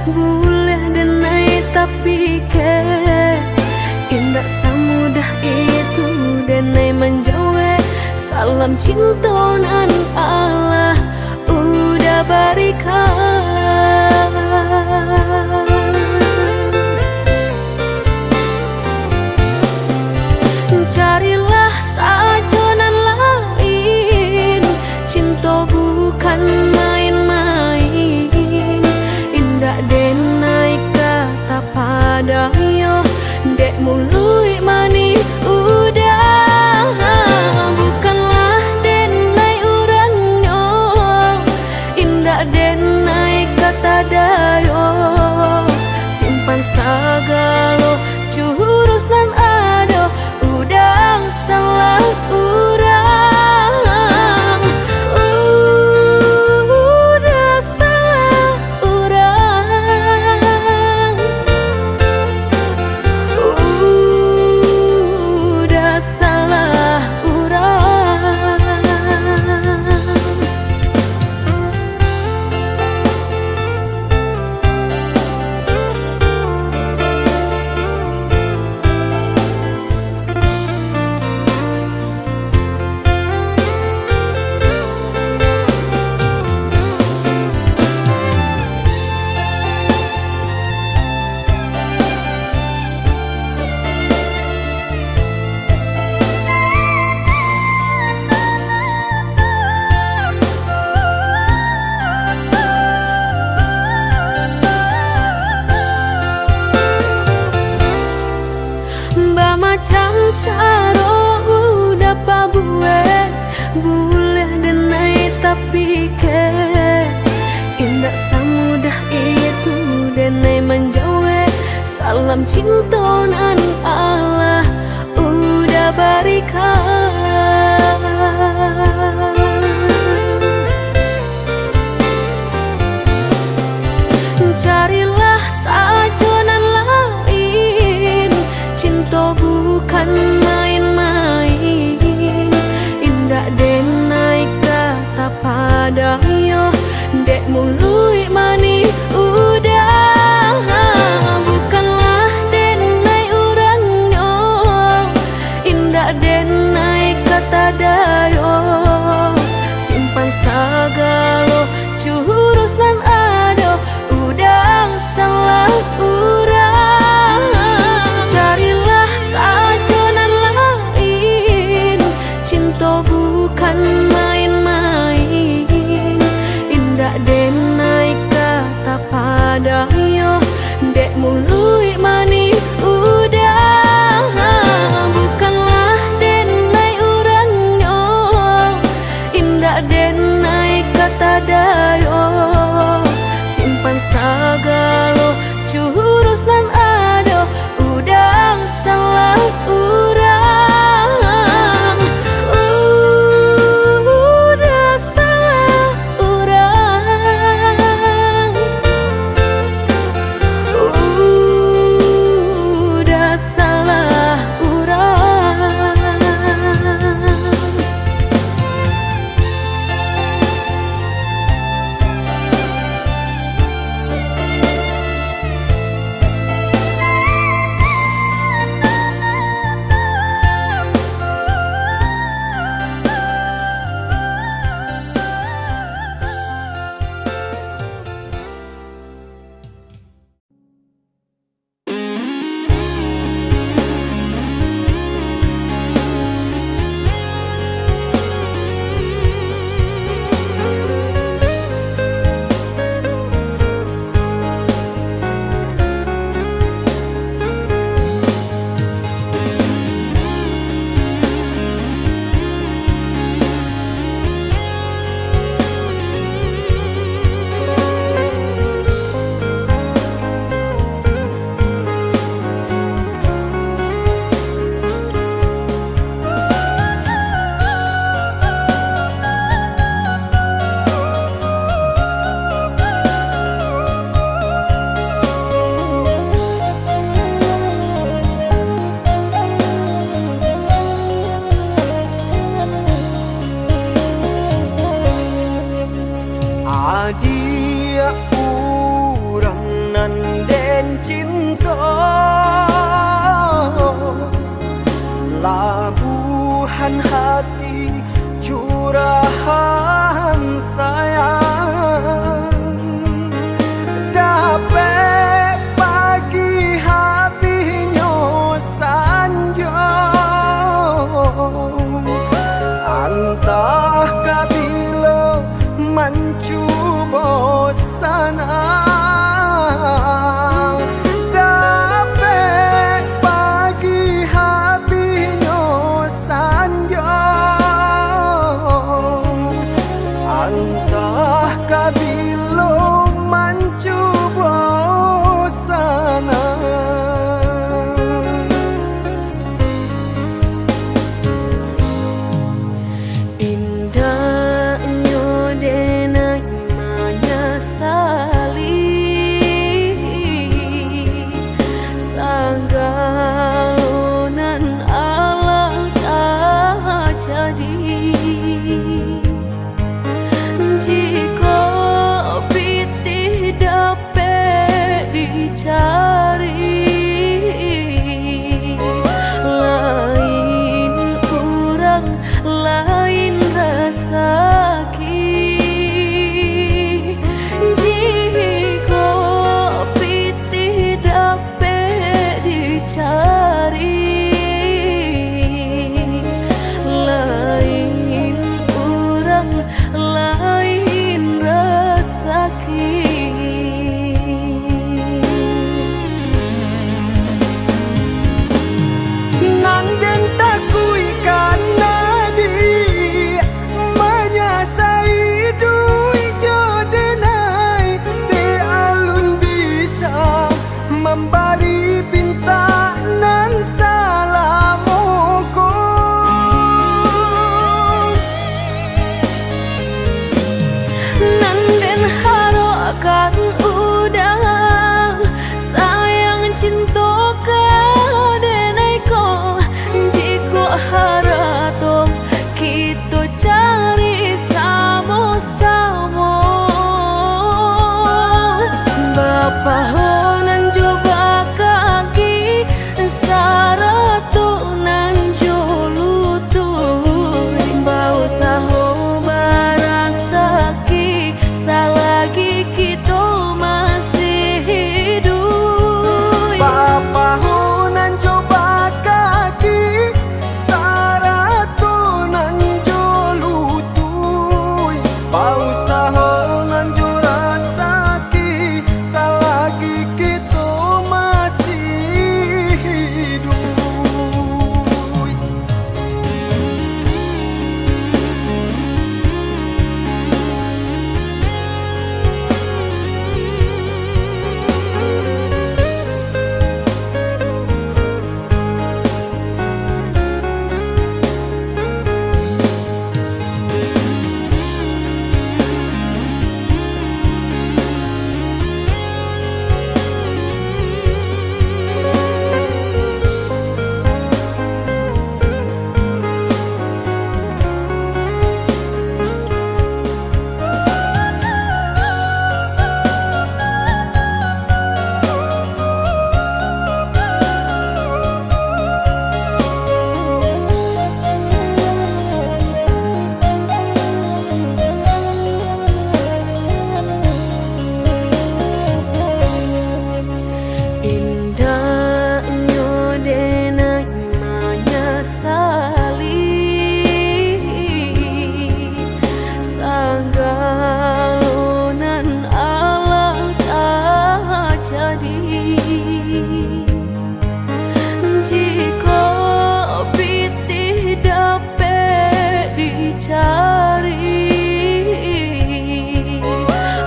boleh denai tapi ke indah semudah itu denai menjauh. Salam cinta nan Allah udah berikan. Carilah sajonan lain, cinta bukan main-main. Indah denai kata padayo, dek mului mani udah. Bukanlah denai urangnya, indah denai kata dayo. Simpan sagalo jurus dan ado, udang salah urang. Udah salah urang. Udah salah urang. Macam cara udah pabuet, boleh denai tapi ke indah semudah itu denai menjauh. Salam cinta nan Allah udah berikan. Carilah sajonan lain, cinta bukan main-main. Indah denai kata padayo, dek mului mani udah. Bukanlah denai urangnya, indah denai kata dayo. Simpan sagalo jurus dan ado, udang salah urang. Carilah sajonan lain, cinta bukan main-main. Indah denai kata padayo, dek mului mani udah. Bukanlah denai urangnya, indah denai kata dayo. Simpan sagalo jurus dan ado, udang salah urang. Udah salah urang. Udah salah urang. Antah kabilo mancoba sana indahnya denai menyesali sanggalonan Allah tak jadi. Jika pitih dapat dicari, lain kurang lain rasaki. Jika pitih dapat dicari, lain kurang lain rasaki. Nanden takui karena di menyasai dui jodenai te alun bisa memberi pinta nan salamoko Nanden haro akan udang sayang cinta kau denai ko. Jika harato kita cari sama-sama Bapa honan coba kaki sarato nan jolutu bau saho barasaki selagi kita masih hidup. Papa hunan coba kaki saratunan jolutui bau sahonan jurasaki selagi kita masih hidup. Indahnya denai menyesali sanggalonan Allah tak jadi. Jika pitih dapat dicari,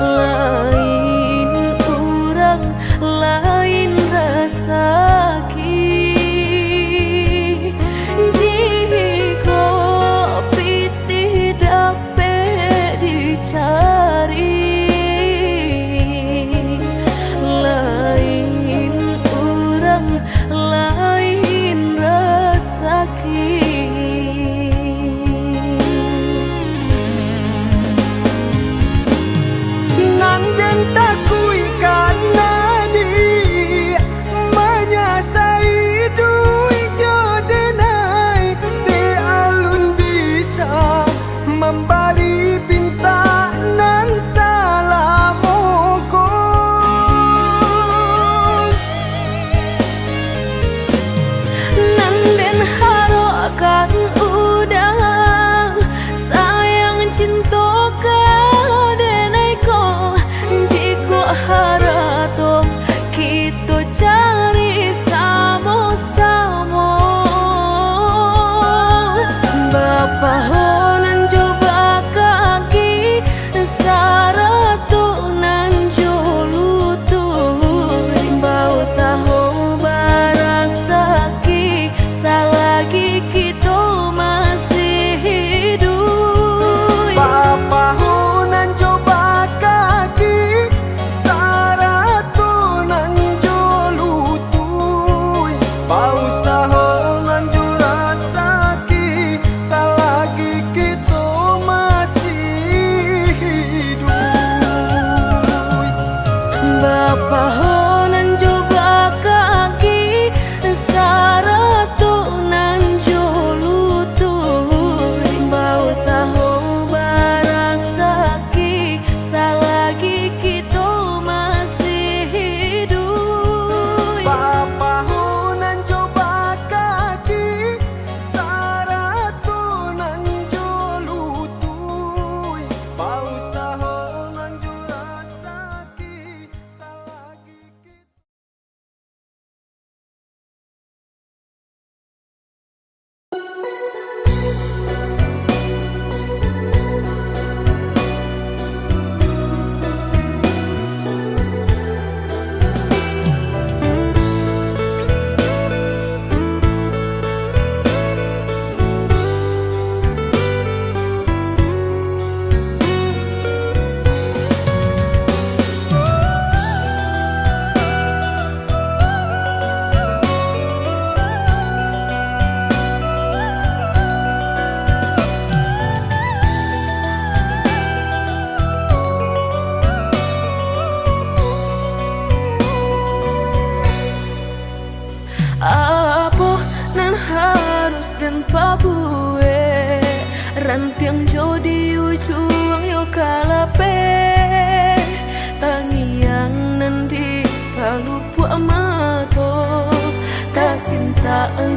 lain kurang lain rasaki. Jika pitih dapat dicari, lain kurang lain rasaki. Nanden takui karena di menyasai dui jodenai te alun bisa memberi pinta nan salamoko Nanden haro akan udang sayang cinta kau denai ko. Jika harato kita cari sama-sama Bapa honan coba kaki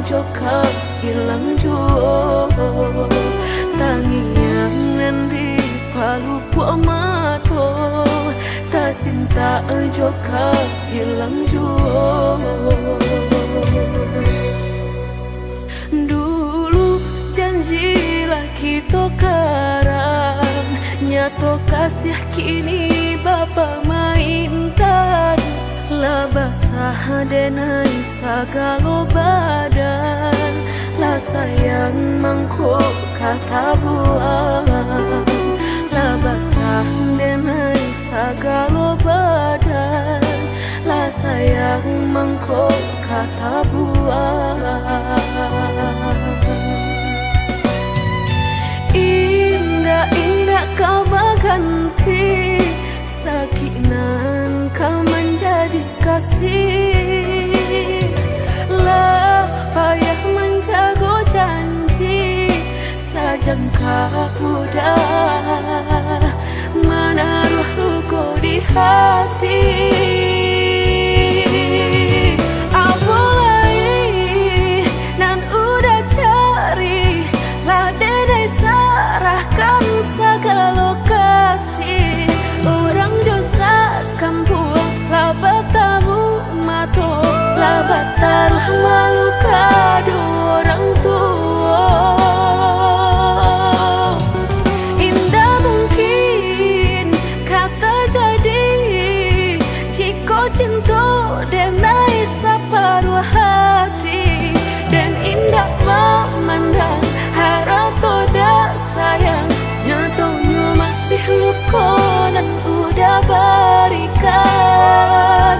joka hilang jua tangian di palu mato ta sinta joka hilang jua. Dulu janjilah kita karang, nyato kasih kini bapa mainkan. La basah denai sagalo badan, la sayang mangkok kata buang. La basah denai sagalo badan, la sayang mangkok kata buang. Indah-indah kau berganti, sakinan kau menjadi kasih. Lah payah menjaga janji, sajangka udah menaruh luka di hati. Apalagi nan udah cari, lah dedai sarahkan segala kasih. Orang dosa kampung lah bertamu mato, lah bertaruh malu kado orang tua. Indah mungkin kata jadi, jika cinta denai separuh hati. Dan indah memandang harap toda sayang, nyatanya masih luka dan udah berikan.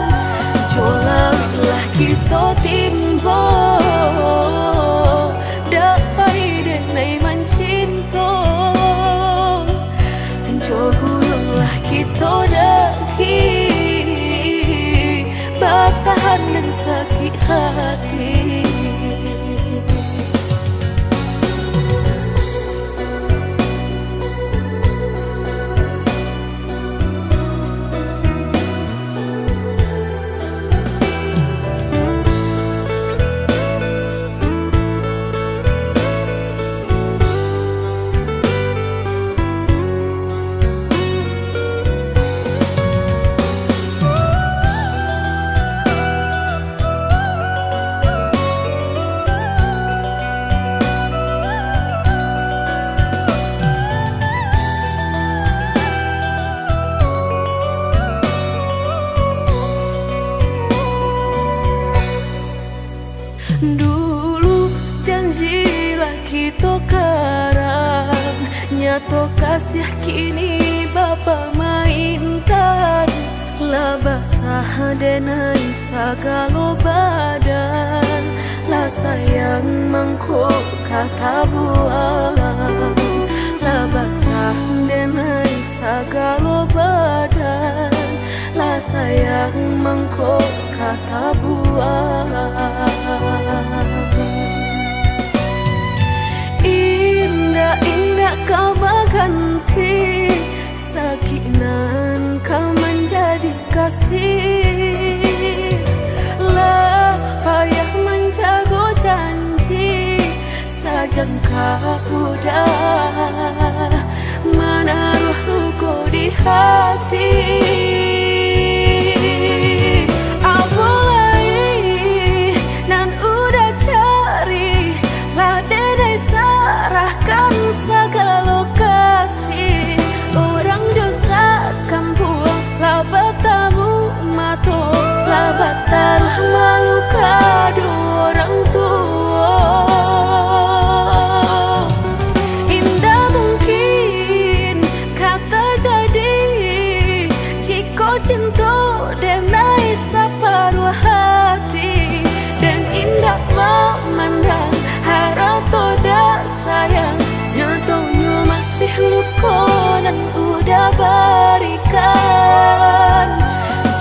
Jolalah kita timbo, dapai denai mencinta. Dan jogulah kita daki, bertahan dan sakit hati. Dulu janjilah kita karang, nyato kasih kini bapa mainkan. La basah denai sagalo badan, la sayang mangkok kata buang. La basah denai sagalo badan, la sayang mangkok kata buang. Indah-indah kau berganti, sakinan kau menjadi kasih. Lah payah menjaga janji, sajangka udah menaruh luka di hati. Apalagi nan udah cari, lah dedai sarahkan segala kasih. Orang dosa kampung lah bertamu mato, lah bertaruh malu kado orang tua. Indah mungkin kata jadi, jika cinta denai separuh hati. Dan indah memandang harap toda sayang, nyatanya masih luka dan udah berikan.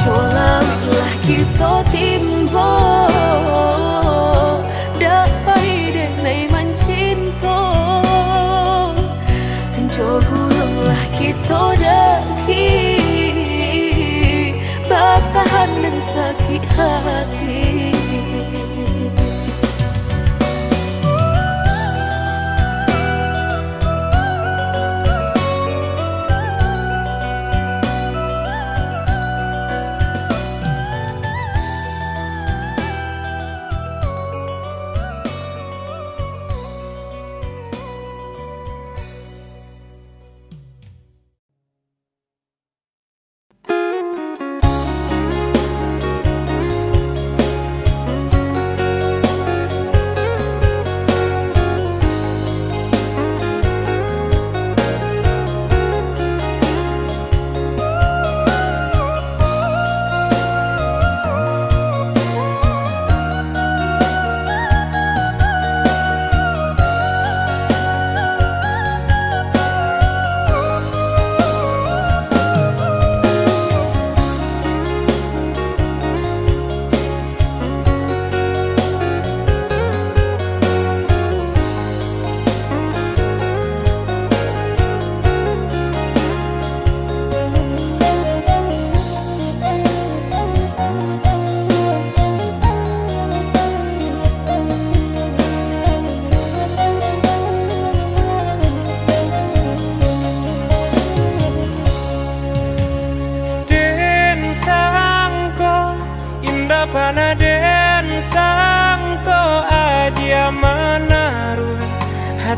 Jolalah kita timbo, dapai denai mencinta. Dan jogulah kita daki, bertahan dan sakit hati.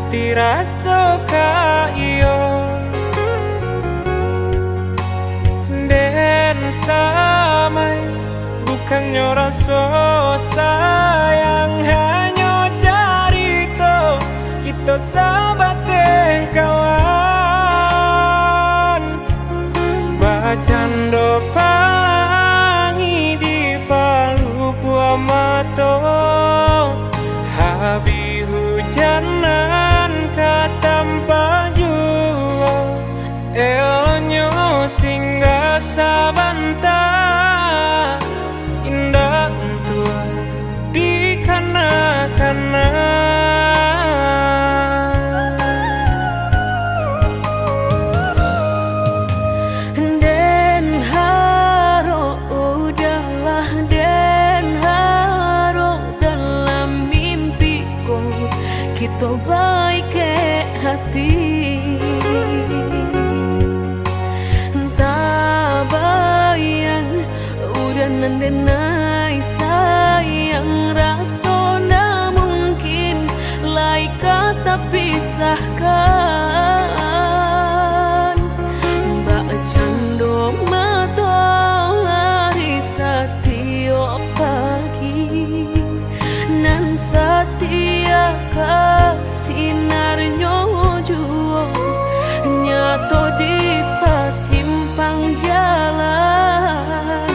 hati rasa iyo dan samai bukannya rasa sayang hanya carito kita sahabat kawan bacando pangi di palu buah mato habi hujanan katampa jua elonyo singgah sabanta indah tua di kana-kana Den haro udahlah Den haro dalam mimpiku kita baik hati tak bayang udah nandenai sayang rasona mungkin lai kata pisahkan mbak cando matahari setiap pagi nan setia sinarnya jua nyato di pasimpang jalan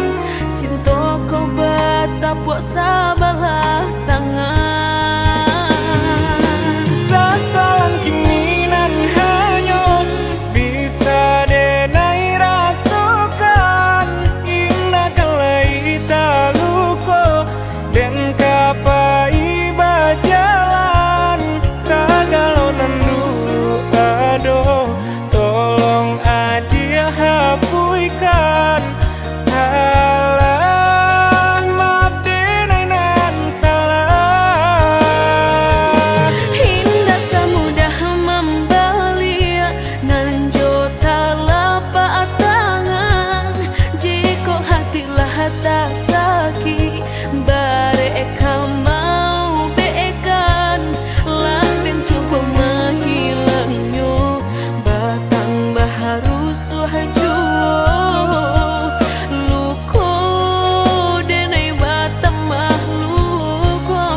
cinta kau batapuk sabalah tangan sasalan kiminan hanya bisa denai rasakan indah kalai taluko dan kapai bajalan sagalonan dulu aduh tolong adil hapuikan salah maaf denai nan salah indah semudah membeli nan jota lapak tangan jika hatilah tak sakit bareka mau bekan lan cukup menghilangnya batang baharu suhajo luko denai batang mahluko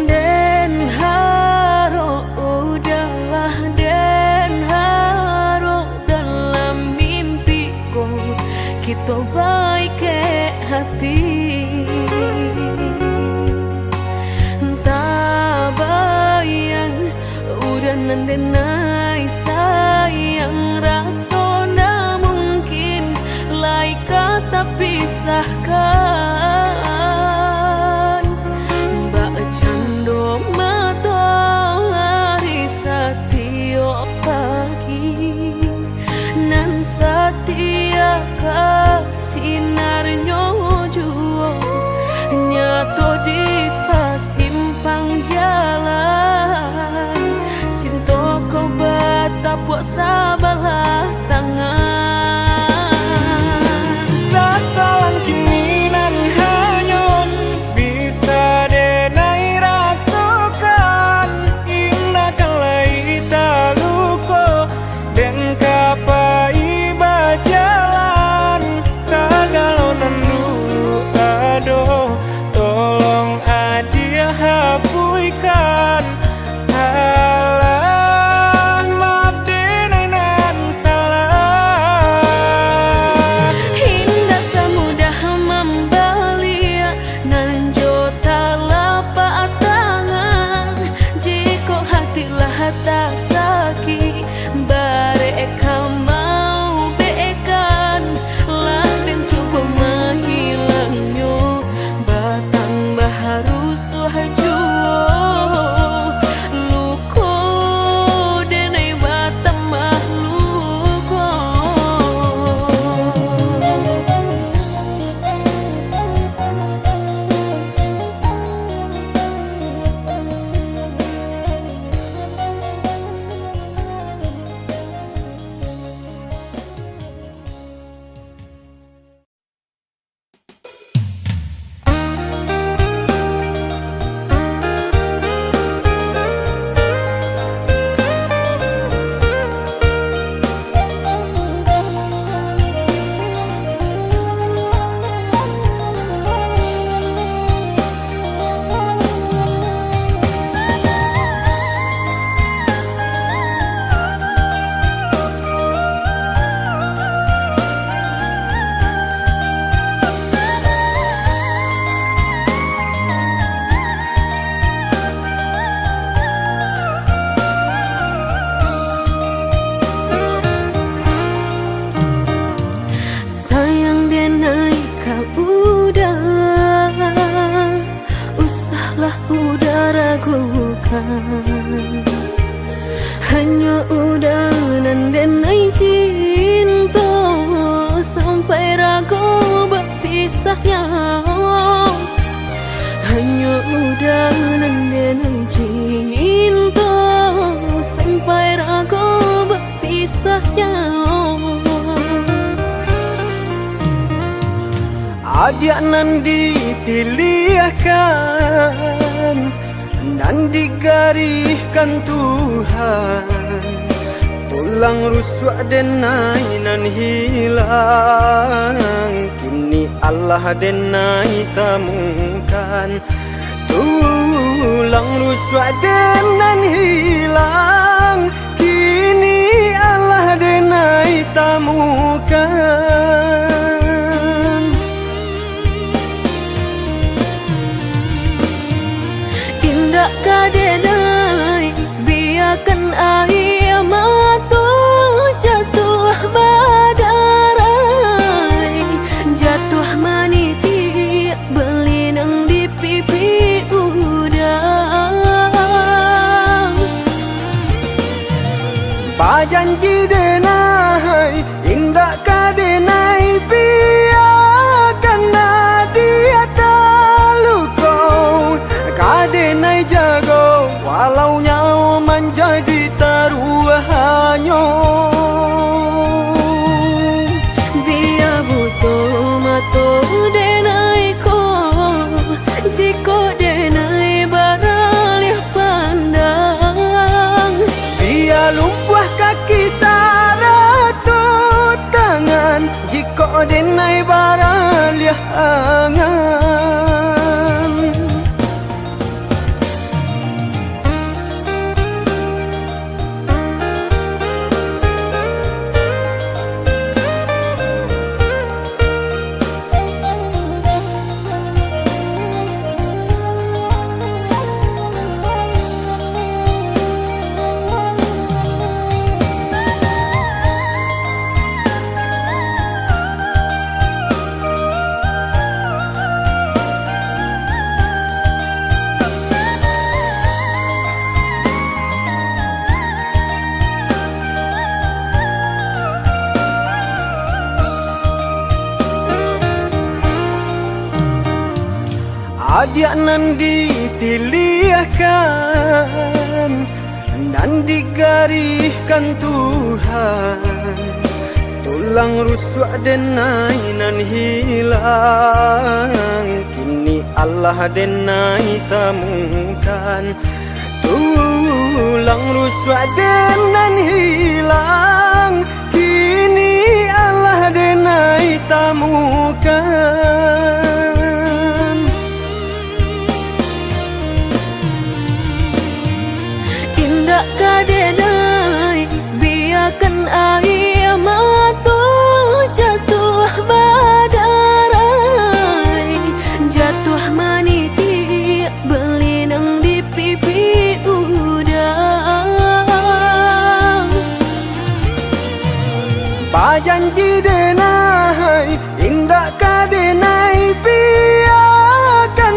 Den haro udahlah Den haro dalam mimpiku kita baik hati tak bayang udah nandenai sayang rasona mungkin lai kata pisahkan mbak cando matahari setiap pagi nan setia sinarnya jua nyato di pasimpang jalan cinta kau batapuk sabalah tangan sasalan kiminan hanya bisa denai rasakan indah kalai taluko dan kapai bajalan sagalonan dulu aduh tolong adil hapuikan pisahnya. Hanya udah nang cinta sampai ragu berpisahnya. Adik nan dipilihkan dan digariskan Tuhan, tulang rusuk denai nan hilang, kini Allah denai temukan. Tulang rusuk denan hilang, kini Allah denai temukan. Indah kadenai biarkan air mata jatuh badarai, jatuh maniti belinang di pipi udang. Bajanji denai indah kadenai biarkan dia talukau, kadenai jago walau nyawa menjadi taruhannya. Biar butuh mata denai ko, jika denai baralih pandang. Biar lumpuh kaki saratut tangan, jika denai baraliah angan. Adik nan dipilihkan dan digariskan Tuhan, tulang rusuk denai nan hilang, kini Allah denai temukan. Tulang rusuk denan hilang, kini Allah denai temukan. Indah kadenai biarkan air mata jatuh badarai, jatuh maniti belinang di pipi udang. Bajanji denai indah kadenai biarkan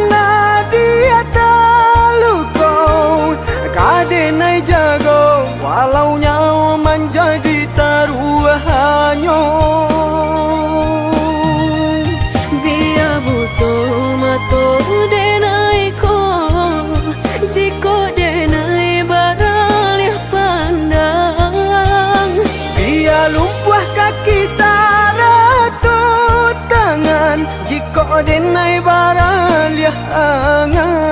dia talukau, kadenai jago walau nyawa menjadi taruhannya. Biar butuh mata denai ko, jika denai baralih pandang. Biar lumpuh kaki saratut tangan, jika denai baraliah angan.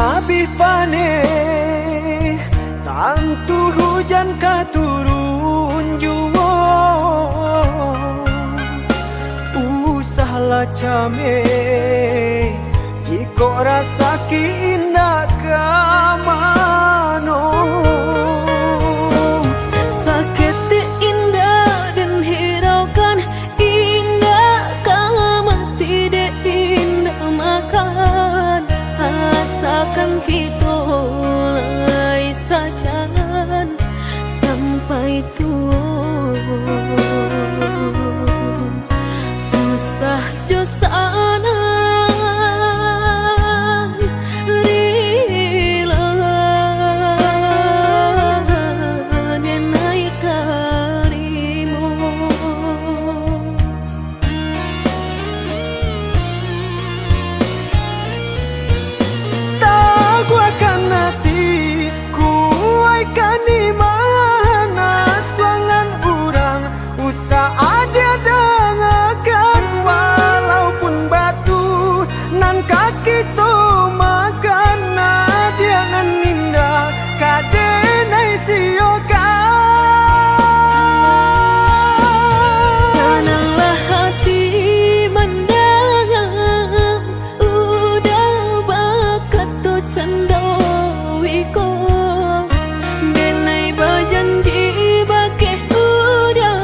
Sahabih pane tantu hujan katurun juwo usahlah came jiko rasa ki indah kamano Sakit indah dan hiraukan indah kamu tidak indah makan asakan kita lai sajan sampai tua susah jo sana kaki tu makan nadia nan ninda kadenai sioka senanglah hati mendengar udah bakat tu candawiko denai berjanji bakeh udah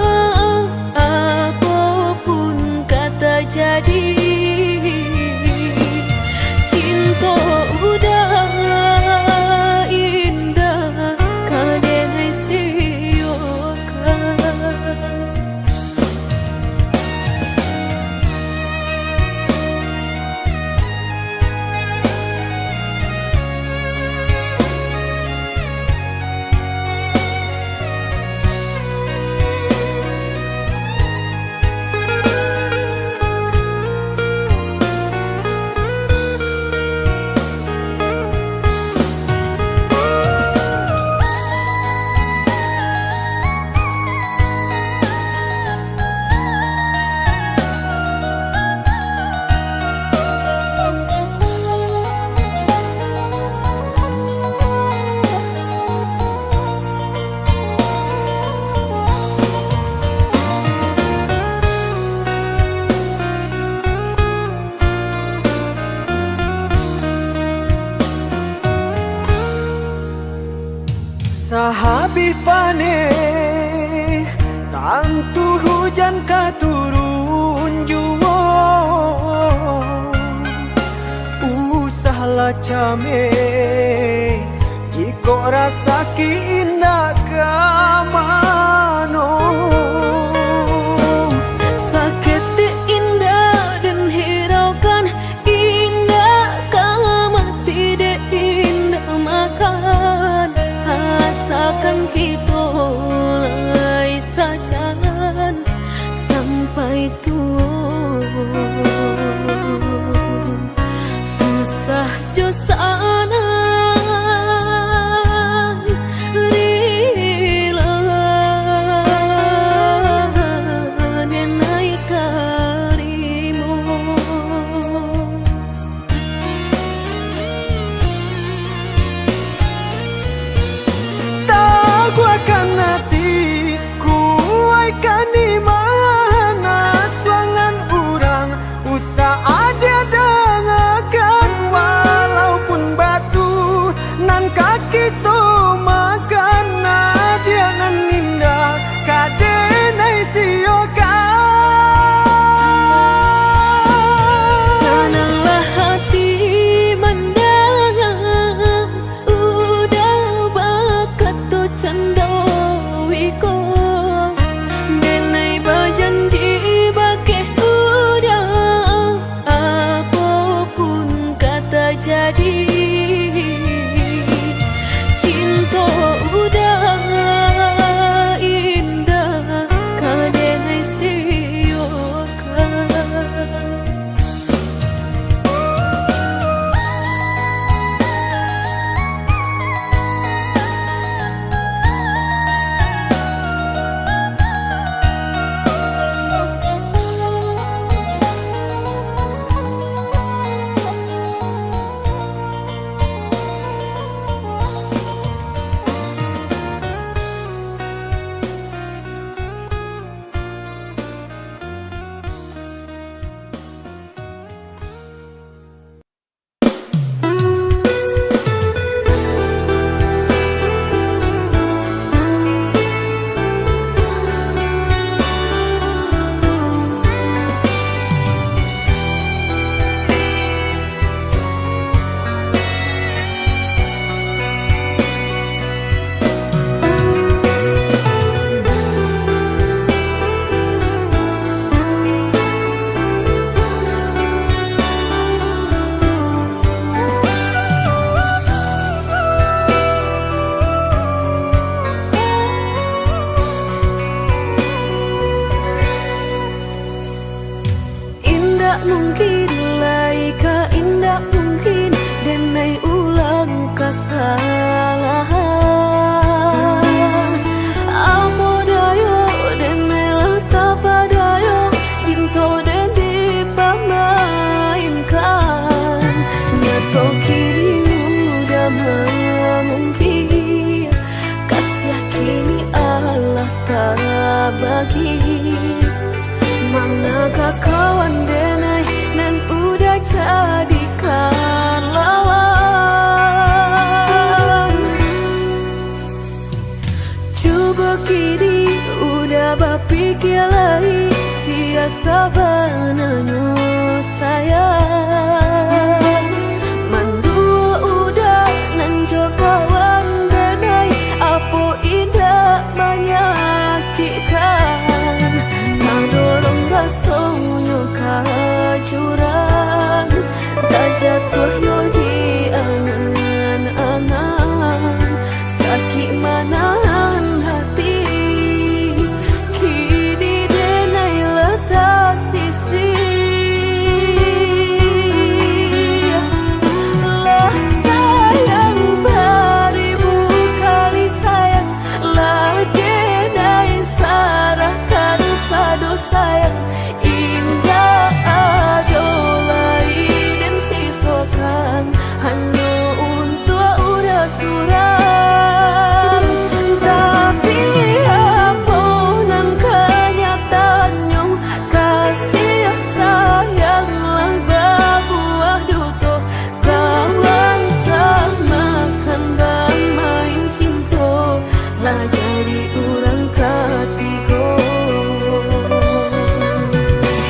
apapun kata jadi udah indah kadenai siokan Sahabih pane tantu hujan katurun juwo usahlah came jiko rasa ki indah kamano sakit indah dan hiraukan indah kamu tidak indah makan asakan kita lai sajan sampai tua susah jo sana rila mungkin kasih kini Allah tak bagi. Manakah kawan denai nan udah jadikan lawan. Coba kini udah berpikir lagi, siasa bananyo sayang. Mandua udah nan jo kawan denai, apo indah menyakitkan. Nadorong rasonyo kajurang, tak jatuh yo di angan-angan. Sakit manahan hati, kini denai letak sisi. Lah sayang beribu kali sayang, lah denai sarahkan sadu sayang. Indah adolai dan sisokan hanya untuk udah suram. Tapi apa nan kenyataannya, kasih sayanglah berbuah duto. Kawan samakan dan main cinta, lah jadi orang ketiga.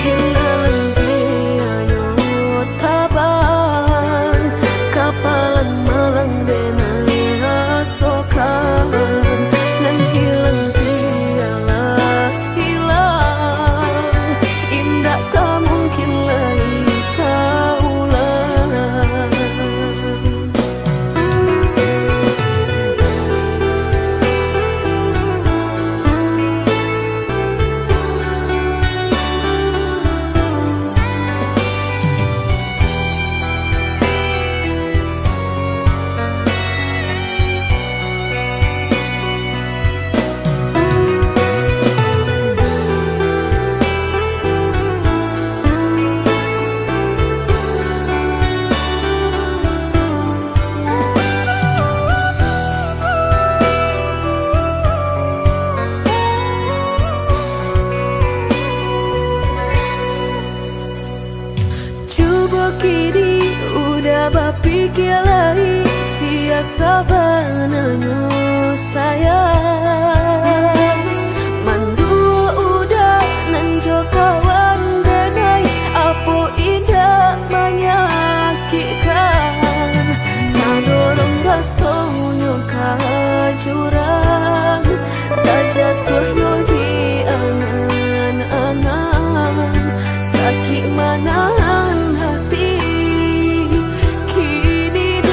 Hilang dianyo tabang, kapalan malang denai rasokan. Nan hilang dialah hilang, indah tak mungkin lagi kaulang. Coba kini udah berpikir lagi, siasa bananyo sayang. Mandua udah nan jo kawan denai, apo indah menyakitkan. Nadorong rasonyo kajurang, tak jatuh yo di angan-angan. Sakit manahan hati, kini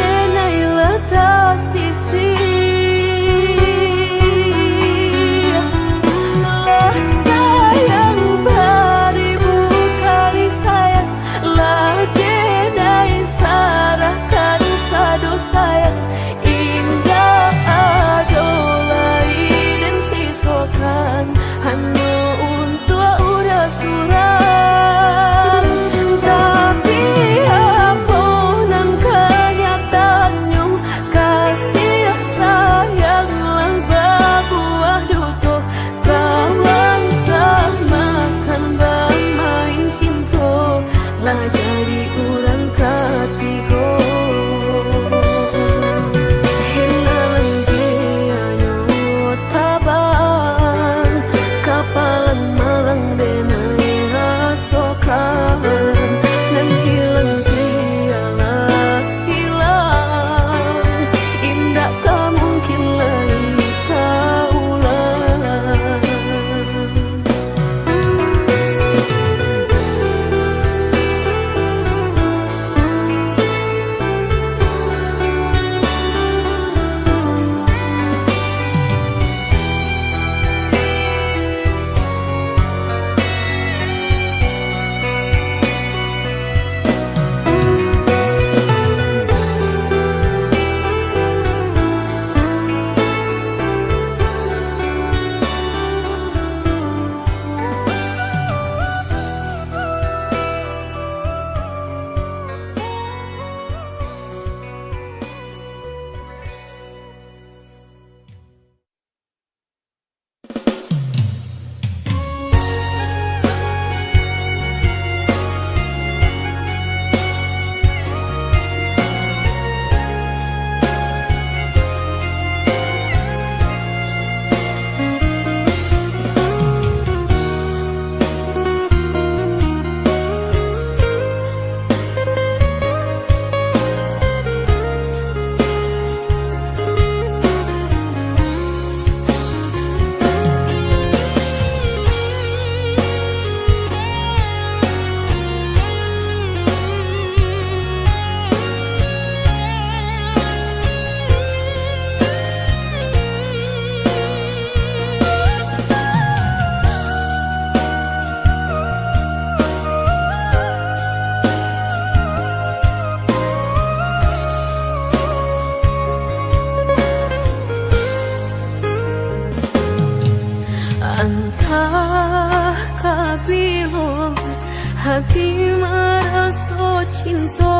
hati merasa cinta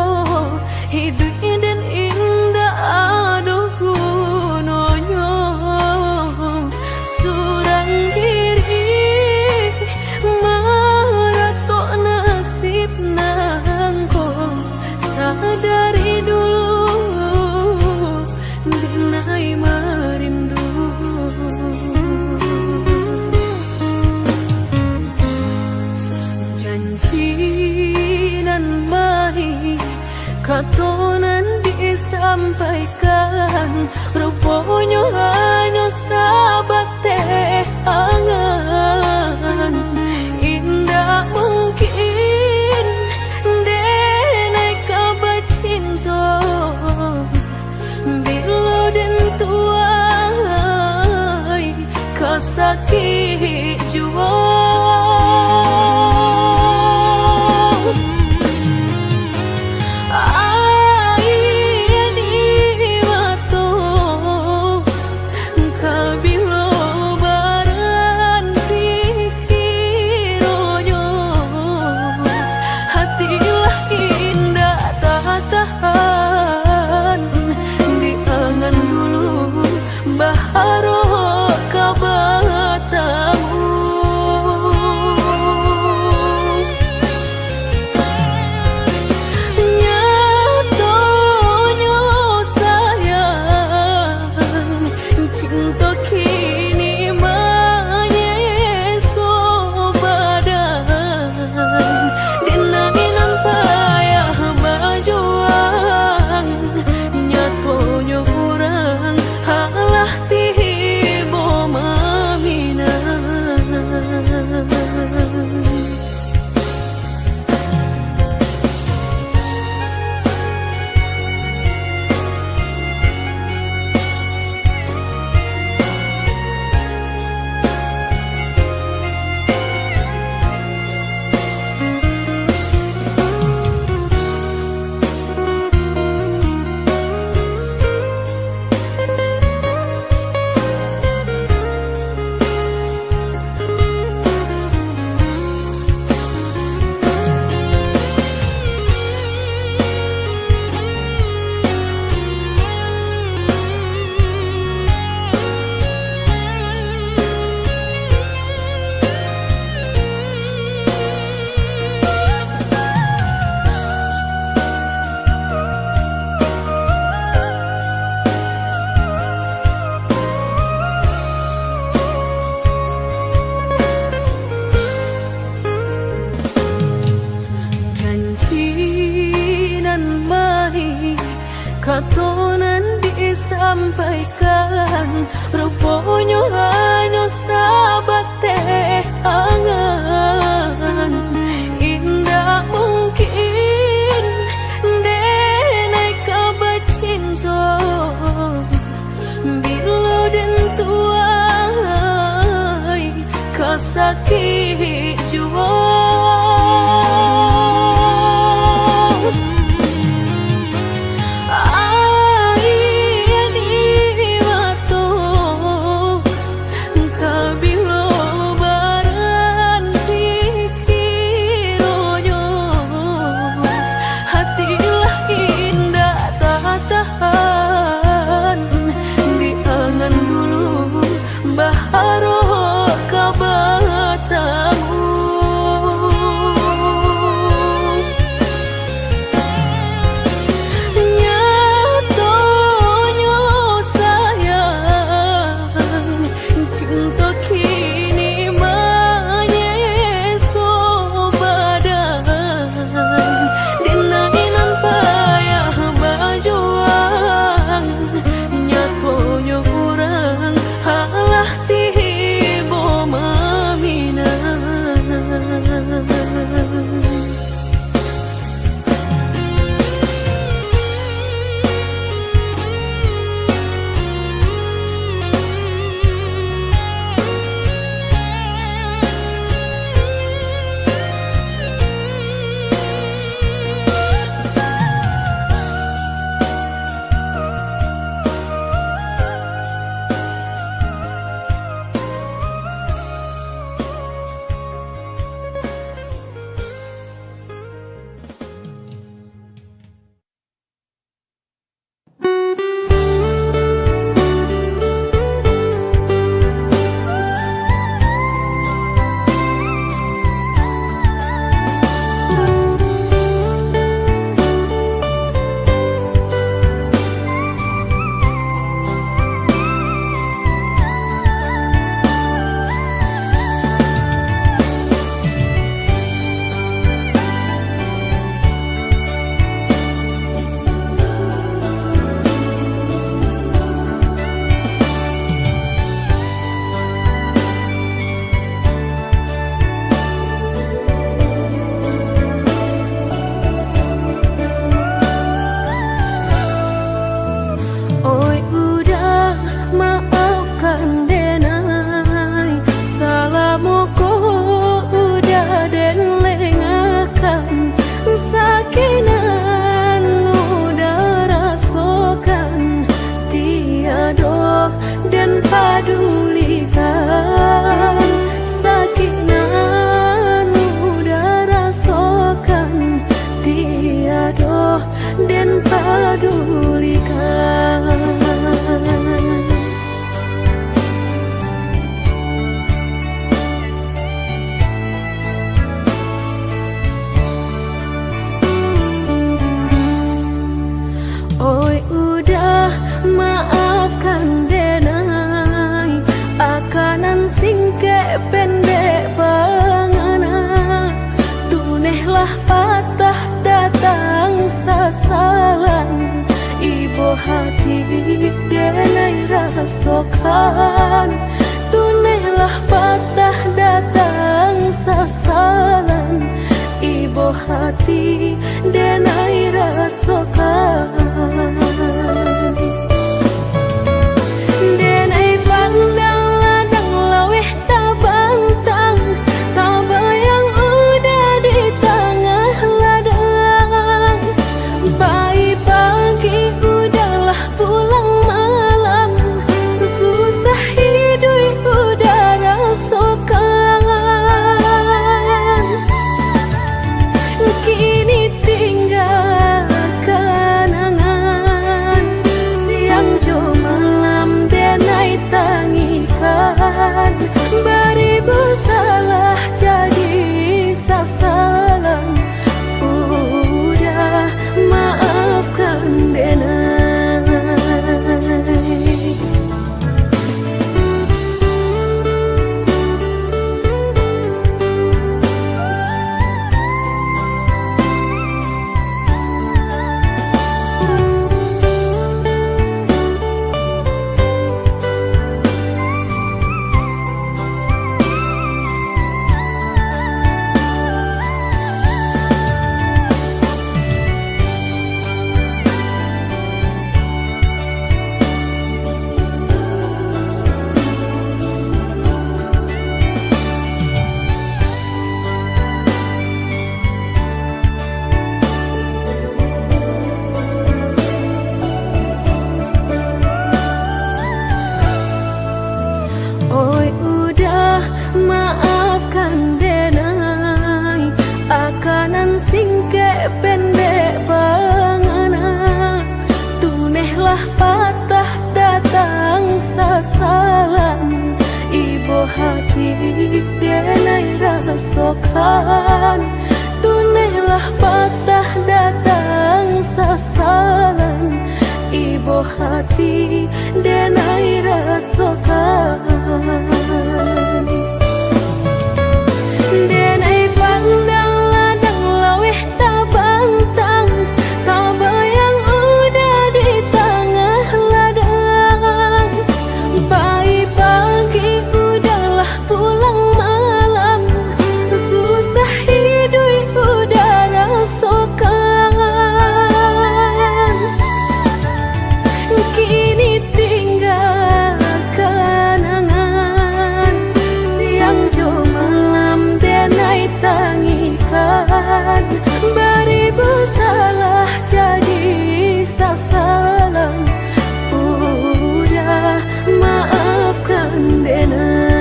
hidup dan indah aduh gunanya surang diri maratok nasib nangko sadari dulu dinai merindu nan mai katonan disampaikan rupanya hanya sahabat teh angan indah mungkin denai kabar cinta bila dan tuai kasakit jua katonan disampaikan rupanya hanya sahabat teh angan indah mungkin denai kabar cinta bila dan tuai kasakit jua baharu kabatamu denai rasokan. Tunailah patah datang sasalan, ibu hati denai rasokan. Denai pandang ladang laweh tabantang, tabayang udah di tengah ladang. Bayi pagi udahlah pulang malam, susah hidup udah rasakan. Kini tinggal kenangan, siang jo malam denai tangikan. Beribu salah jadi sasalan, udah maafkan denai. Oi udah maafkan denai, akanan singke pendek pangana. Tunehlah patah datang sasalan, ibu hati denai rasokan. Tunehlah patah datang sasalan, ibu hati denai rasokan. Denai pandang ladang laweh tabantang, tabayang udah di tengah ladang. Bayi pagi udahlah pulang malam, susah hidup udah rasakan. Kini tinggal kenangan, siang jo malam denai tangikan. Beribu salah jadi sasalan, udah maafkan denai.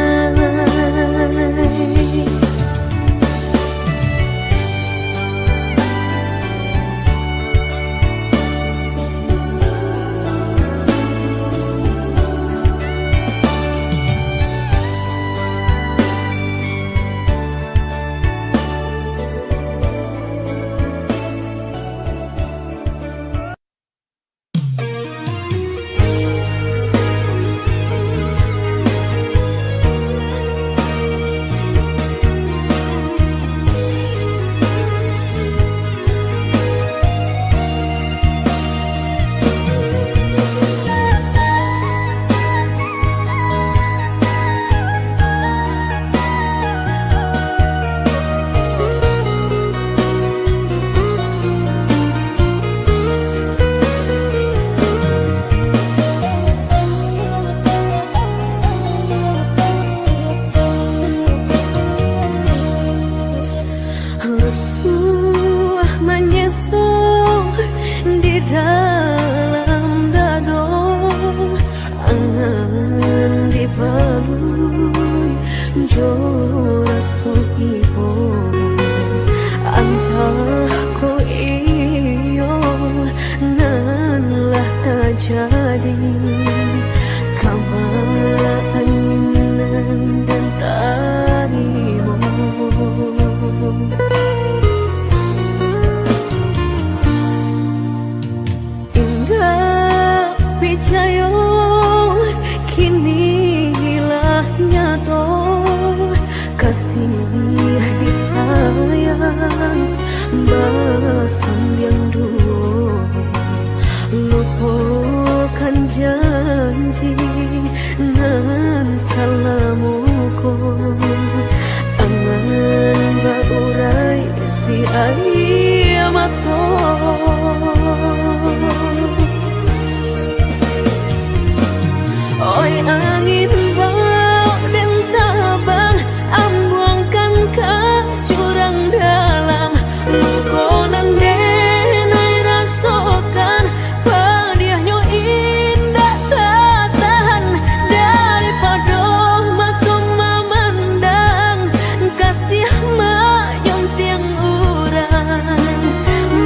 Basam yang dulu lupakan janji nan salamuku angan baurai si ayamato oi angin bau dan tabang ambuangkan ke jurang dalam lukonan denai rasakan padiahnya indah tak tahan daripada mata memandang kasih mayang tiang urang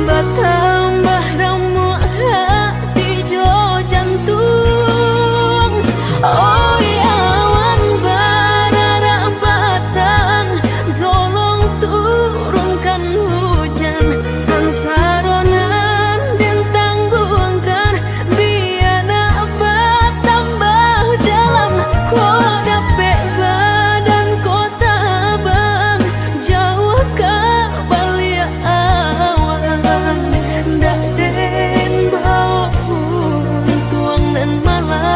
bertambah ramu hati jo jantung oi awan barara batang tolong turunkan hujan sansaronan dan tangguhkan biana bertambah dalam kau dapet badan kota bang jauh ke balik awan dak den bau tuang dan malam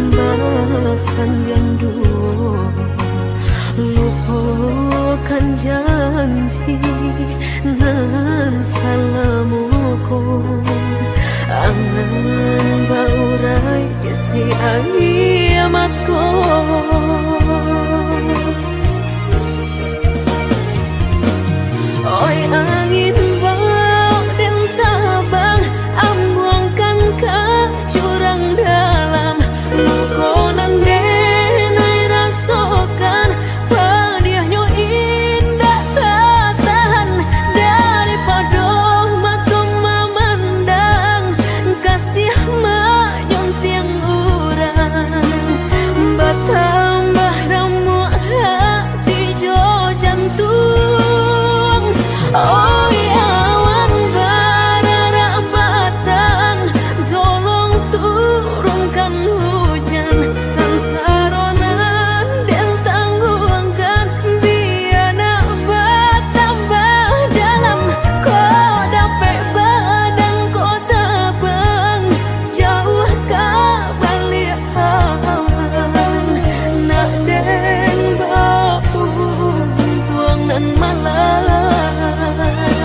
balasan yang dulu lupakan janji nan salamuku angan baurai si ayamato oi angin bau dan tabang ambuangkan ke jurang dalam lukonan denai rasakan padiahnya indah tak tahan daripada mata memandang kasih mayang tiang urang bertambah ramu hati jo jantung oi awan barara batang tolong turunkan hujan sansaronan dan tangguhkan biana bertambah dalam kau dapet badan kota bang jauh ke balik awan nak den bau tuang dan malam